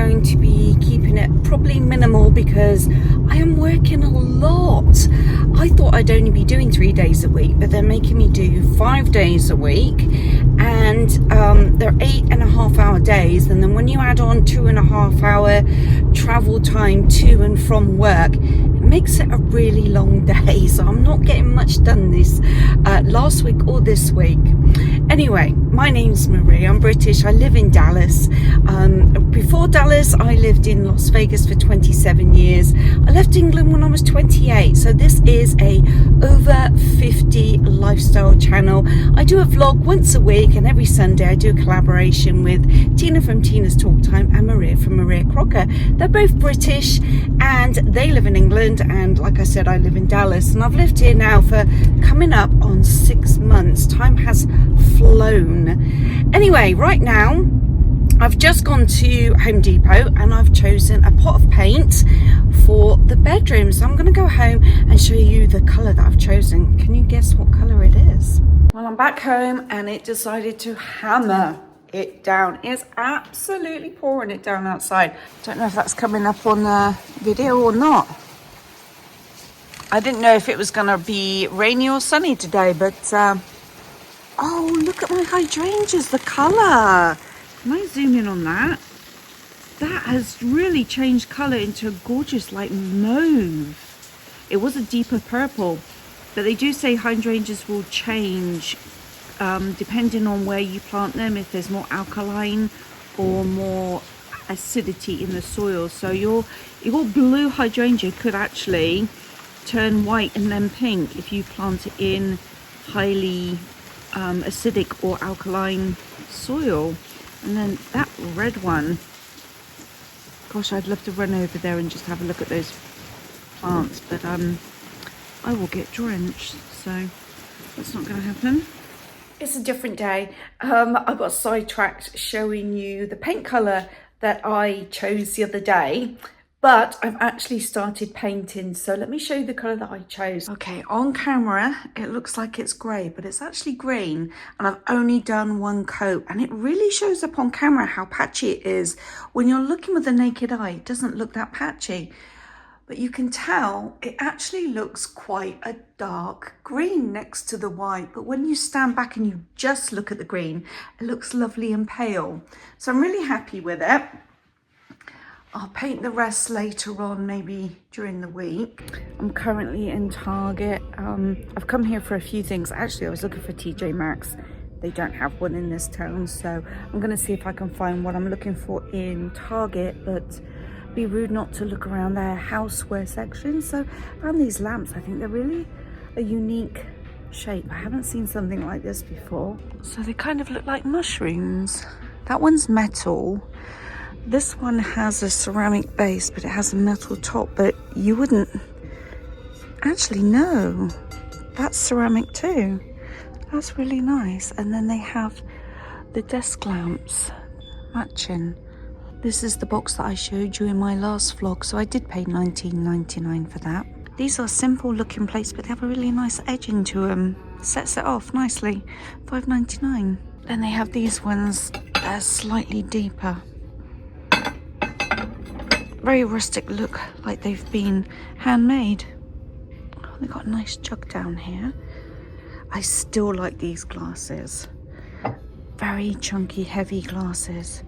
going to be keeping it probably minimal because I am working a lot. I thought I'd only be doing 3 days a week, but they're making me do 5 days a week, and they're 8.5-hour days, and then when you add on 2.5-hour travel time to and from work, it makes it a really long day. So I'm not getting much done this last week or this week. Anyway, my name's Marie. I'm British. I live in Dallas. Before Dallas, I lived in Las Vegas for 27 years. I left England when I was 28. So this is a over 50 lifestyle channel. I do a vlog once a week, and every Sunday I do a collaboration with Tina from Tina's Talk Time and Maria from Maria Crocker. They're both British and they live in England, and like I said, I live in Dallas, and I've lived here now for coming up on 6 months. Time has flown. Anyway, right now I've just gone to Home Depot and I've chosen a pot of paint for the bedroom. So I'm going to go home and show you the colour that I've chosen. Can you guess what colour it is? Well, I'm back home and it decided to hammer it down. It's absolutely pouring it down outside. Don't know if that's coming up on the video or not. I didn't know if it was going to be rainy or sunny today, but oh, look at my hydrangeas, the colour. Can I zoom in on that? That has really changed colour into a gorgeous like mauve. It was a deeper purple, but they do say hydrangeas will change depending on where you plant them, if there's more alkaline or more acidity in the soil. So your blue hydrangea could actually turn white and then pink if you plant it in highly acidic or alkaline soil. And then that red one, gosh, I'd love to run over there and just have a look at those plants, but I will get drenched, so that's not going to happen. It's a different day. I got sidetracked showing you the paint colour that I chose the other day, but I've actually started painting, so let me show you the colour that I chose. Okay, on camera it looks like it's grey, but it's actually green, and I've only done one coat, and it really shows up on camera how patchy it is. When you're looking with the naked eye, it doesn't look that patchy, but you can tell it actually looks quite a dark green next to the white, but when you stand back and you just look at the green, it looks lovely and pale. So I'm really happy with it. I'll paint the rest later on, maybe during the week. I'm currently in Target. I've come here for a few things. Actually, I was looking for TJ Maxx. They don't have one in this town, so I'm going to see if I can find what I'm looking for in Target, but be rude not to look around their houseware section. So I found these lamps. I think they're really a unique shape. I haven't seen something like this before. So they kind of look like mushrooms. That one's metal. This one has a ceramic base, but it has a metal top, but you wouldn't actually know. That's ceramic too. That's really nice. And then they have the desk lamps matching. This is the box that I showed you in my last vlog, so I did pay $19.99 for that. These are simple looking plates, but they have a really nice edge into them. Sets it off nicely. $5.99. Then they have these ones that are slightly deeper. Very rustic look, like they've been handmade. Oh, they've got a nice jug down here. I still like these glasses. Very chunky, heavy glasses.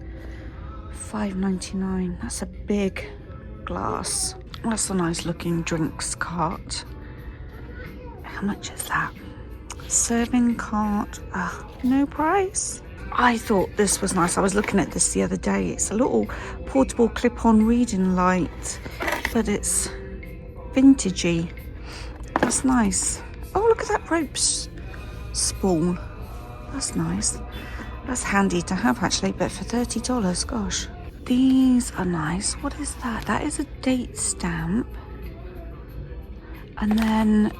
$5.99. That's a big glass. That's a nice looking drinks cart. How much is that? Serving cart. No price. I thought this was nice. I was looking at this the other day. It's a little portable clip-on reading light, but it's vintagey. That's nice. Oh, look at that rope spool. That's nice. That's handy to have actually, but for $30, gosh. These are nice. What is that? That is a date stamp. And then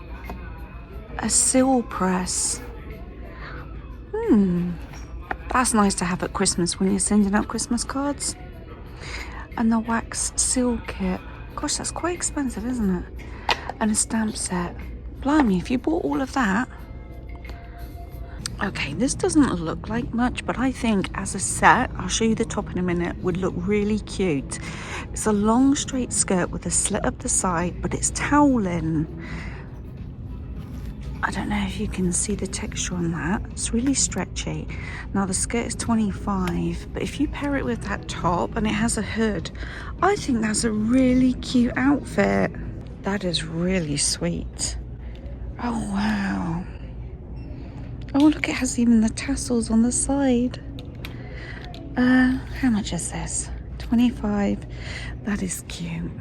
a seal press. That's nice to have at Christmas when you're sending out Christmas cards. And the wax seal kit. Gosh, that's quite expensive, isn't it? And a stamp set. Blimey, if you bought all of that. Okay, this doesn't look like much, but I think as a set, I'll show you the top in a minute, would look really cute. It's a long straight skirt with a slit up the side, but it's toweling. I don't know if you can see the texture on that. It's really stretchy. Now the skirt is 25, but if you pair it with that top and it has a hood, I think that's a really cute outfit. That is really sweet. Oh wow. Oh look, it has even the tassels on the side. How much is this? 25. That is cute.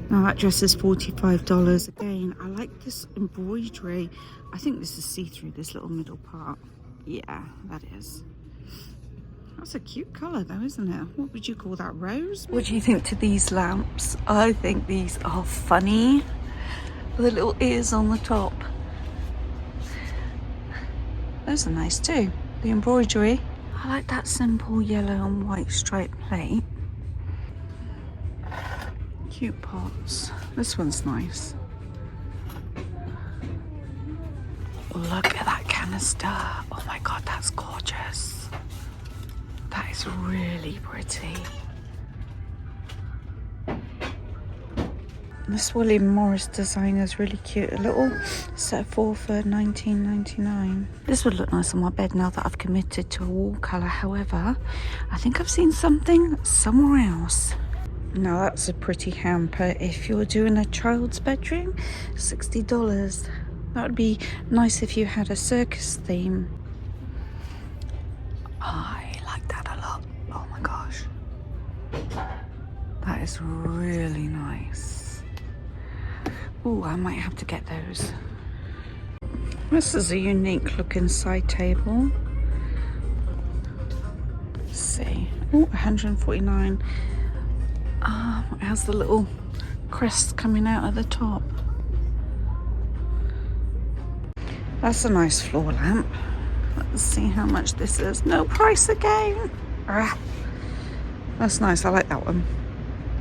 Now that dress is $45. Again, I like this embroidery. I think this is see-through, this little middle part. Yeah, that is. That's a cute colour though, isn't it? What would you call that, rose? What do you think to these lamps? I think these are funny. With the little ears on the top. Those are nice too. The embroidery. I like that simple yellow and white striped plate. Cute pots. This one's nice. Look at that canister. Oh my god, that's gorgeous. That is really pretty. This William Morris designer is really cute. A little set of 4 for $19.99. This would look nice on my bed now that I've committed to a wall colour. However, I think I've seen something somewhere else. Now that's a pretty hamper. If you're doing a child's bedroom, $60. That would be nice if you had a circus theme. I like that a lot. Oh my gosh. That is really nice. Oh, I might have to get those. This is a unique looking side table. Let's see. Oh, 149. It has the little crest coming out at the top. That's a nice floor lamp. Let's see how much this is. No price again. That's nice. I like that one.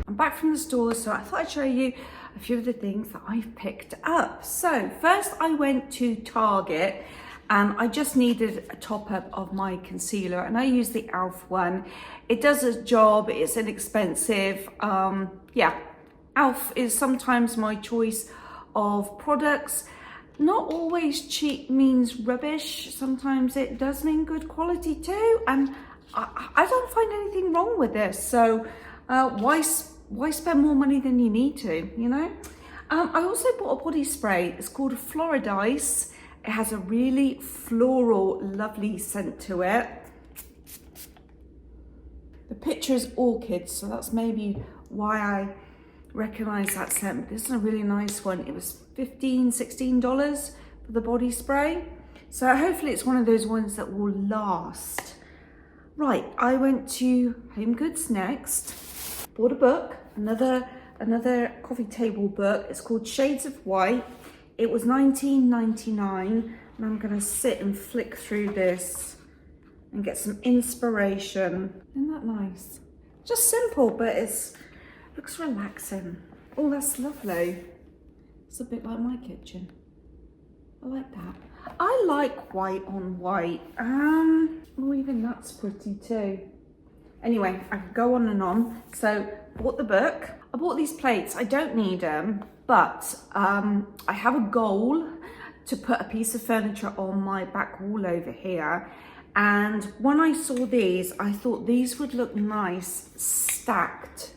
I'm back from the store, so I thought I'd show you a few of the things that I've picked up. So first I went to Target and I just needed a top up of my concealer, and I used the e.l.f. one. It does a job, it's inexpensive. Yeah, e.l.f. is sometimes my choice of products. Not always cheap means rubbish. Sometimes it does mean good quality too, and I don't find anything wrong with this. So why spend more money than you need to, you know? I also bought a body spray. It's called Floridice. It has a really floral, lovely scent to it. The picture is orchid, so that's maybe why I recognize that scent. This is a really nice one. It was $16 for the body spray. So hopefully it's one of those ones that will last. Right, I went to HomeGoods next. Bought a book, another coffee table book. It's called Shades of White. It was $19.99, and I'm gonna sit and flick through this and get some inspiration. Isn't that nice? Just simple, but it looks relaxing. Oh, that's lovely. It's a bit like my kitchen. I like that. I like white on white. Oh, even that's pretty too. Anyway, I could go on and on. So, bought the book. I bought these plates. I don't need them, but I have a goal to put a piece of furniture on my back wall over here. And when I saw these, I thought these would look nice stacked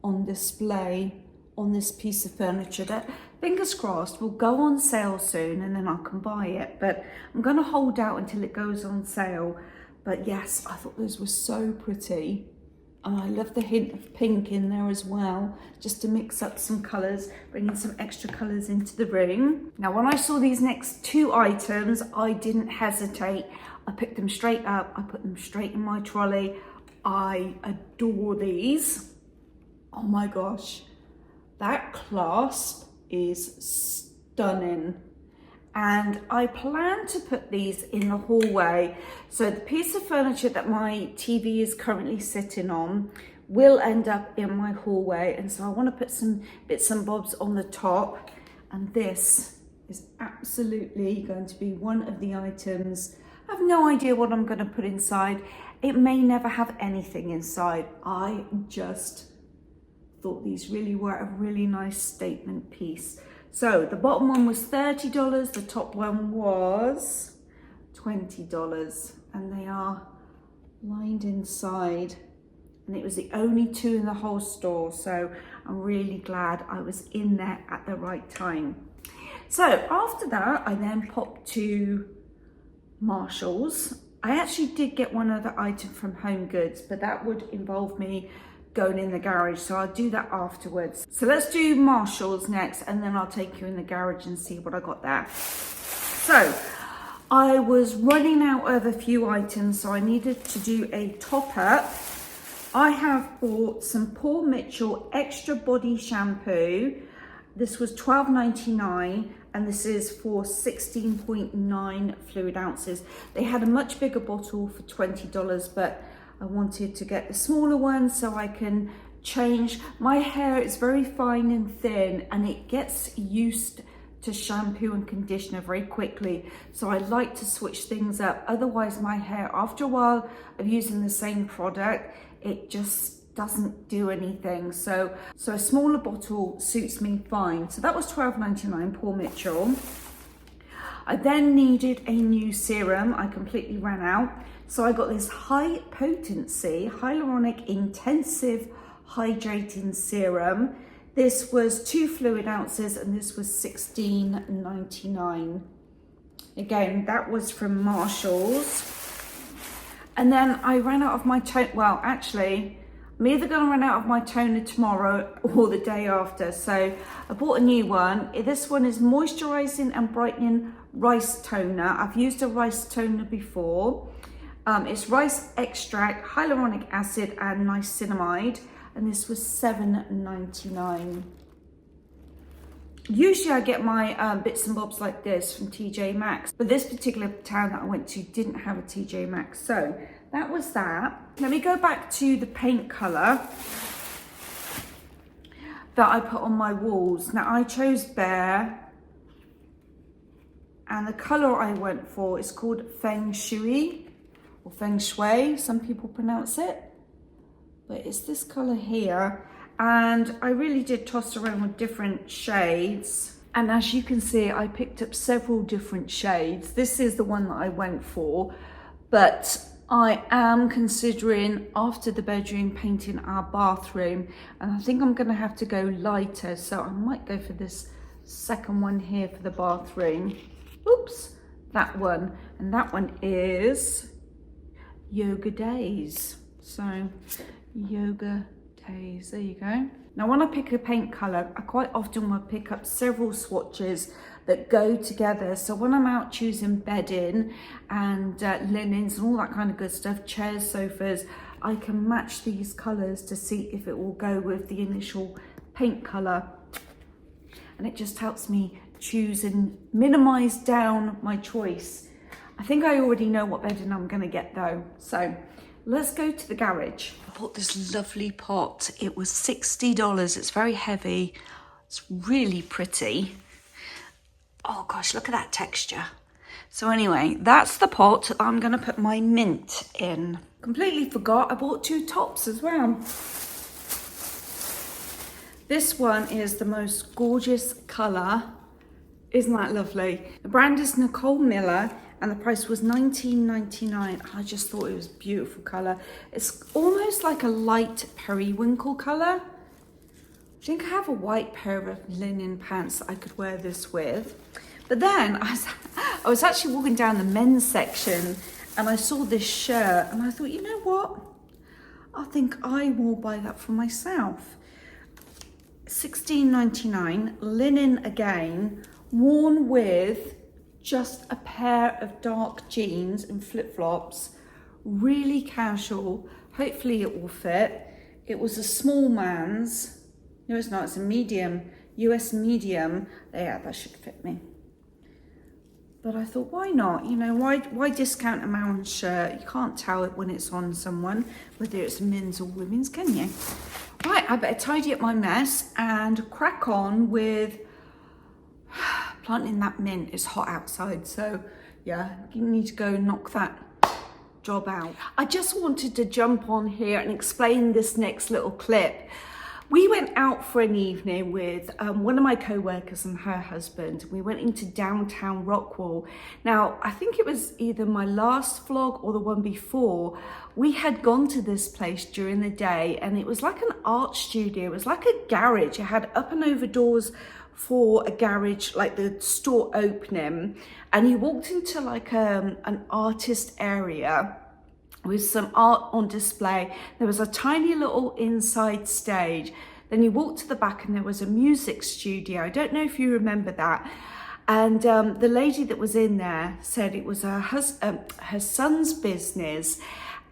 on display on this piece of furniture that, fingers crossed, will go on sale soon, and then I can buy it. But I'm gonna hold out until it goes on sale. But yes, I thought those were so pretty. And I love the hint of pink in there as well, just to mix up some colours, bringing some extra colours into the room. Now, when I saw these next two items, I didn't hesitate. I picked them straight up. I put them straight in my trolley. I adore these. Oh my gosh, that clasp is stunning. And I plan to put these in the hallway. So the piece of furniture that my TV is currently sitting on will end up in my hallway. And so I want to put some bits and bobs on the top. And this is absolutely going to be one of the items I have no idea what I'm going to put inside. It may never have anything inside. I just thought these really were a really nice statement piece. So the bottom one was $30, the top one was $20, and they are lined inside, and it was the only two in the whole store, so I'm really glad I was in there at the right time. So after that, I then popped to Marshall's. I actually did get one other item from HomeGoods, but that would involve me going in the garage, so I'll do that afterwards. So let's do Marshall's next, and then I'll take you in the garage and see what I got there. So I was running out of a few items, so I needed to do a top up. I have bought some Paul Mitchell Extra Body Shampoo. This was $12.99, and this is for 16.9 fluid ounces. They had a much bigger bottle for $20, but I wanted to get the smaller one so I can change. My hair is very fine and thin, and it gets used to shampoo and conditioner very quickly. So I like to switch things up. Otherwise, my hair, after a while of using the same product, it just doesn't do anything. So a smaller bottle suits me fine. So that was $12.99, Paul Mitchell. I then needed a new serum. I completely ran out. So I got this high potency hyaluronic intensive hydrating serum. This was 2 fluid ounces, and this was $16.99. Again, that was from Marshall's. And then I ran out of my toner. Well, actually, I'm either going to run out of my toner tomorrow or the day after. So I bought a new one. This one is moisturizing and brightening rice toner. I've used a rice toner before. It's rice extract, hyaluronic acid, and niacinamide. And this was $7.99. Usually I get my bits and bobs like this from TJ Maxx, but this particular town that I went to didn't have a TJ Maxx. So that was that. Let me go back to the paint color that I put on my walls. Now I chose Bear, and the color I went for is called Feng Shui, or Feng Shui, some people pronounce it. But it's this color here, and I really did toss around with different shades, and as you can see, I picked up several different shades. This is the one that I went for, but I am considering, after the bedroom, painting our bathroom, and I think I'm going to have to go lighter, so I might go for this second one here for the bathroom. Oops, that one, and that one is Yoga Days. So Yoga Days, there you go. Now when I pick a paint color, I quite often will pick up several swatches that go together. So when I'm out choosing bedding and linens and all that kind of good stuff, chairs, sofas, I can match these colors to see if it will go with the initial paint color. And it just helps me choose and minimize down my choice. I think I already know what bedding I'm gonna get though. So let's go to the garage. I bought this lovely pot. It was $60. It's very heavy. It's really pretty. Oh gosh, look at that texture. So anyway, that's the pot that I'm gonna put my mint in. Completely forgot I bought 2 tops as well. This one is the most gorgeous color. Isn't that lovely? The brand is Nicole Miller, and the price was $19.99. I just thought it was a beautiful color. It's almost like a light periwinkle color. I think I have a white pair of linen pants that I could wear this with. But then I was actually walking down the men's section, and I saw this shirt, and I thought, you know what? I think I will buy that for myself. $16.99, linen again, worn with just a pair of dark jeans and flip-flops, really casual. Hopefully it will fit. It was a small man's. No, it's not, it's a medium, US medium. Yeah, that should fit me. But I thought, why not? You know, why discount a man's shirt? You can't tell it when it's on someone, whether it's men's or women's, can you? Right, I better tidy up my mess and crack on with planting that mint. It's hot outside, so Yeah, you need to go knock that job out. I just wanted to jump on here and explain this next little clip. We went out for an evening with one of my co-workers and her husband. We went into downtown Rockwall. Now, I think it was either my last vlog or the one before. We had gone to this place during the day and it was like an art studio. It was like a garage. It had up and over doors for a garage, like the store opening. And you walked into like an artist area with some art on display. There was a tiny little inside stage. Then you walked to the back and there was a music studio. I don't know if you remember that. And the lady that was in there said it was her son's business,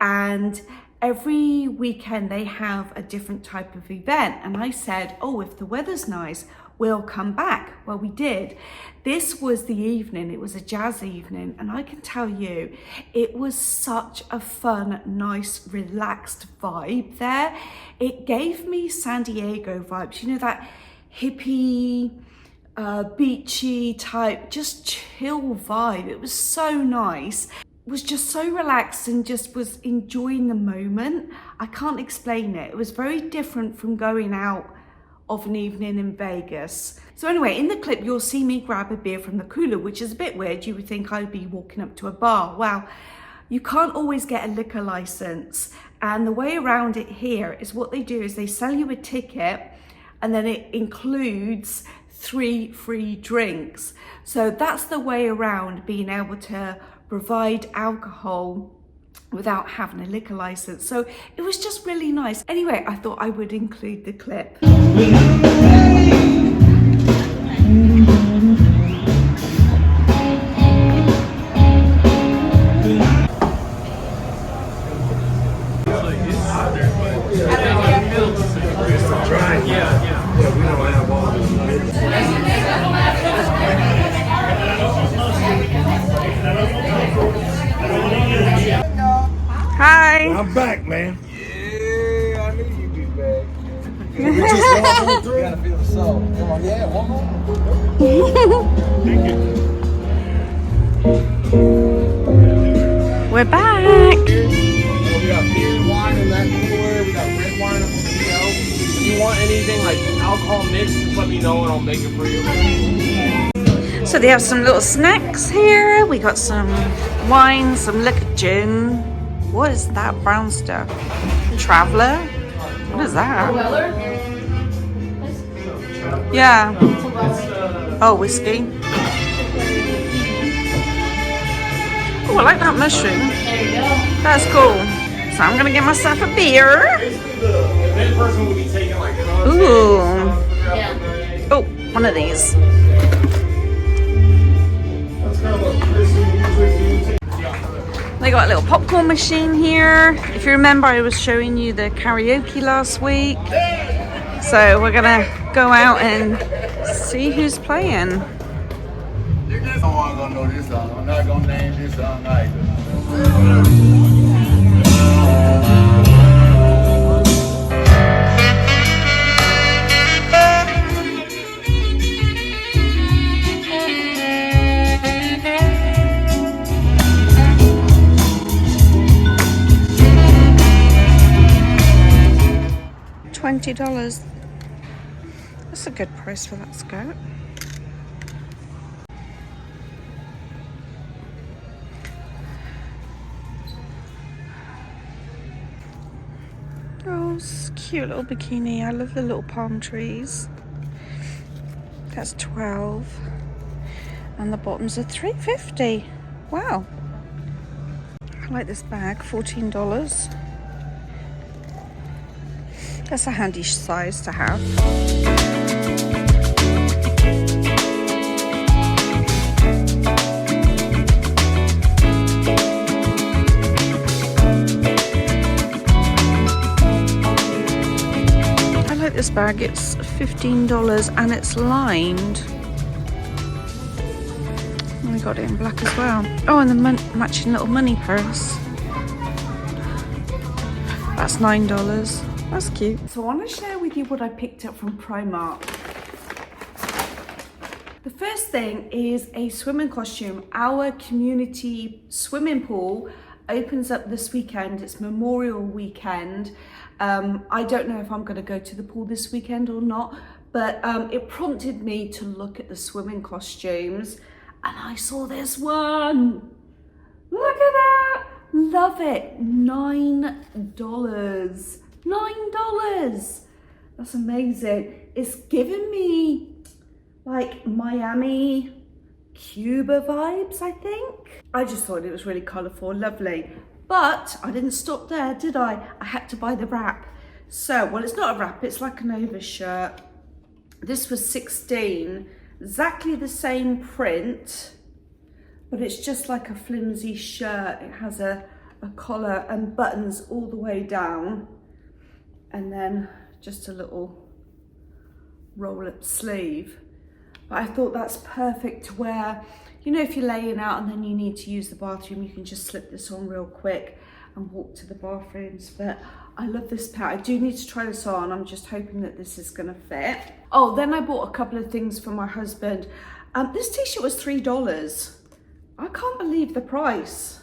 and every weekend they have a different type of event. And I said, oh, if the weather's nice, we'll come back. Well, we did. This was the evening. It was a jazz evening, and I can tell you, it was such a fun, nice, relaxed vibe there. It gave me San Diego vibes, you know, that hippie, beachy type, just chill vibe. It was so nice. It was just so relaxed and just was enjoying the moment. I can't explain it. It was very different from going out of an evening in Vegas. So anyway, in the clip, you'll see me grab a beer from the cooler, which is a bit weird. You would think I'd be walking up to a bar. Well, you can't always get a liquor license. And the way around it here is what they do is they sell you a ticket and then it includes 3 free drinks. So that's the way around being able to provide alcohol without having a liquor license. So it was just really nice. Anyway, I thought I would include the clip. Hi. I'm back, man. Yeah, I knew you'd be back. We just going through. You gotta feel the soul. Come on, yeah, one more. We're back. We got beer, wine in that cooler. We got red wine up on the shelf. If you want anything like alcohol mixed, just let me know and I'll make it for you. So they have some little snacks here. We got some wine, some liquor, gin. What is that brown stuff? Traveler? What is that? Yeah. Oh, whiskey. Oh, I like that mushroom. There you go. That's cool. So I'm gonna get myself a beer. Basically, the event person will be taking like Ooh. Yeah. Oh, one of these. They got a little popcorn machine here. If you remember, I was showing you the karaoke last week. So we're gonna go out and see who's playing. You just don't want to know this song. I'm not gonna name this song either. $20. That's a good price for that skirt. Oh, it's a cute little bikini. I love the little palm trees. That's 12. And the bottoms are $3.50. Wow. I like this bag, $14. That's a handy size to have. I like this bag. It's $15 and it's lined. I got it in black as well. Oh, and the matching little money purse. That's $9. That's cute. So I want to share with you what I picked up from Primark. The first thing is a swimming costume. Our community swimming pool opens up this weekend. It's Memorial Weekend. I don't know if I'm going to go to the pool this weekend or not, but it prompted me to look at the swimming costumes, and I saw this one. Look at that. Love it. $9. $9. That's amazing. It's giving me like Miami, Cuba vibes, I think. I just thought it was really colourful, lovely. But I didn't stop there, did I? I had to buy the wrap. So, well, it's not a wrap, it's like an overshirt. This was $16, exactly the same print, but it's just like a flimsy shirt. It has a collar and buttons all the way down, and then just a little roll-up sleeve. But I thought that's perfect to wear, you know, if you're laying out and then you need to use the bathroom, you can just slip this on real quick and walk to the bathrooms. But I love this pair. I do need to try this on. I'm just hoping that this is gonna fit. Oh, then I bought a couple of things for my husband. This t-shirt was $3. I can't believe the price.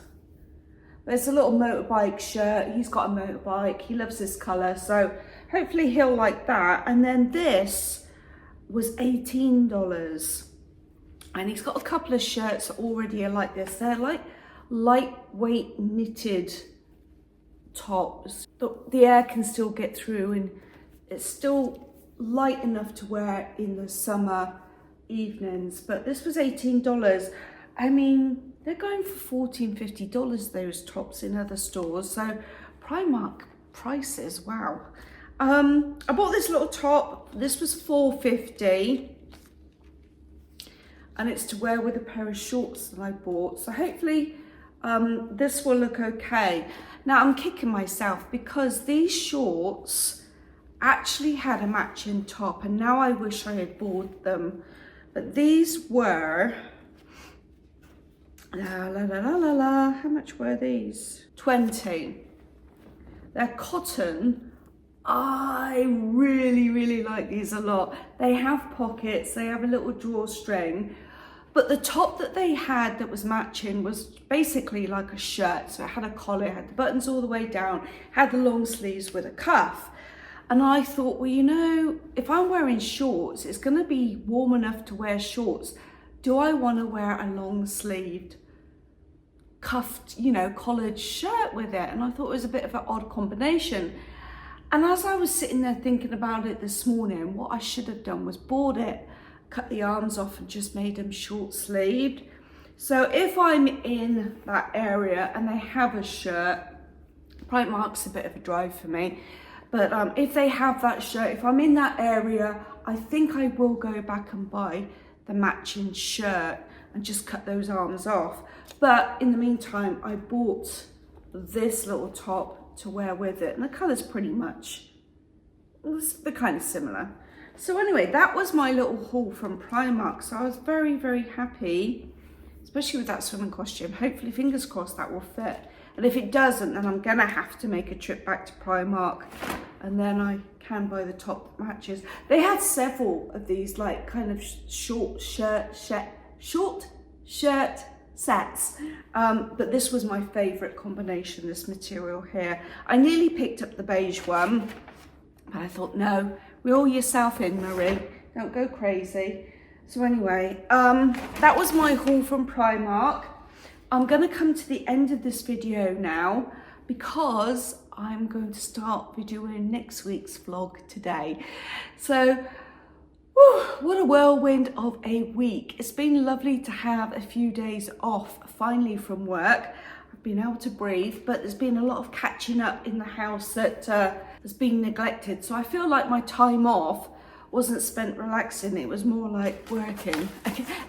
There's a little motorbike shirt. He's got a motorbike. He loves this color, so hopefully he'll like that. And then this was $18. And he's got a couple of shirts already like this. They're like lightweight knitted tops. The air can still get through, and it's still light enough to wear in the summer evenings. But this was $18. I mean, they're going for $14, $50, those tops in other stores. So Primark prices, wow. I bought this little top. This was $4.50. And it's to wear with a pair of shorts that I bought. So hopefully this will look okay. Now I'm kicking myself because these shorts actually had a matching top, and now I wish I had bought them. But these were, how much were these? 20. They're cotton. I really like these a lot. They have pockets, they have a little drawstring, but the top that they had that was matching was basically like a shirt. So it had a collar, it had the buttons all the way down, had the long sleeves with a cuff. And I thought, well, you know, if I'm wearing shorts, it's gonna be warm enough to wear shorts. Do I wanna wear a long sleeved, cuffed, you know, collared shirt with it? And I thought it was a bit of an odd combination. And as I was sitting there thinking about it this morning, what I should have done was bought it, cut the arms off and just made them short sleeved. So if I'm in that area and they have a shirt, Primark's a bit of a drive for me, but if they have that shirt, if I'm in that area, I think I will go back and buy the matching shirt and just cut those arms off. But in the meantime, I bought this little top to wear with it, and the colour's pretty much, they're kind of similar. So anyway, that was my little haul from Primark. So I was very happy, especially with that swimming costume. Hopefully, fingers crossed, that will fit. And if it doesn't, then I'm gonna have to make a trip back to Primark, and then I can buy the top matches. They had several of these like kind of short shirt sets, but this was my favorite combination, this material here. I nearly picked up the beige one, but I thought, no, reel yourself in, Marie, don't go crazy. So anyway, that was my haul from Primark. I'm gonna come to the end of this video now because I'm going to start videoing next week's vlog today. So what a whirlwind of a week. It's been lovely to have a few days off finally from work. I've been able to breathe, but there's been a lot of catching up in the house that has been neglected. So I feel like my time off wasn't spent relaxing, it was more like working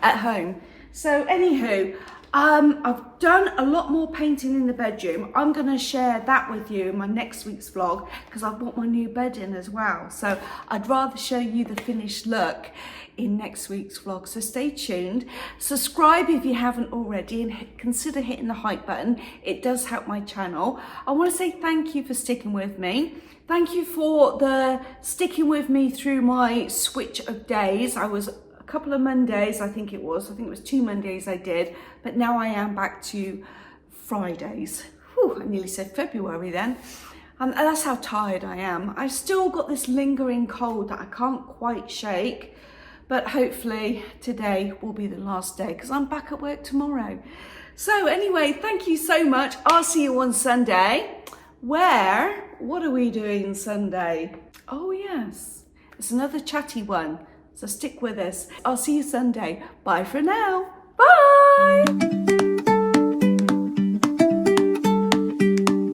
at home. So anywho, I've done a lot more painting in the bedroom. I'm gonna share that with you in my next week's vlog because I've bought my new bed in as well. So I'd rather show you the finished look in next week's vlog. So stay tuned. Subscribe if you haven't already, and consider hitting the hype button. It does help my channel. I wanna say thank you for sticking with me. Thank you for sticking with me through my switch of days. I was couple of Mondays, I think it was 2 Mondays I did, but now I am back to Fridays. Whew, I nearly said February then. And that's how tired I am. I've still got this lingering cold that I can't quite shake, but hopefully today will be the last day because I'm back at work tomorrow. So anyway, thank you so much. I'll see you on Sunday. What are we doing Sunday? Oh yes, it's another chatty one. So stick with us. I'll see you Sunday. Bye for now. Bye.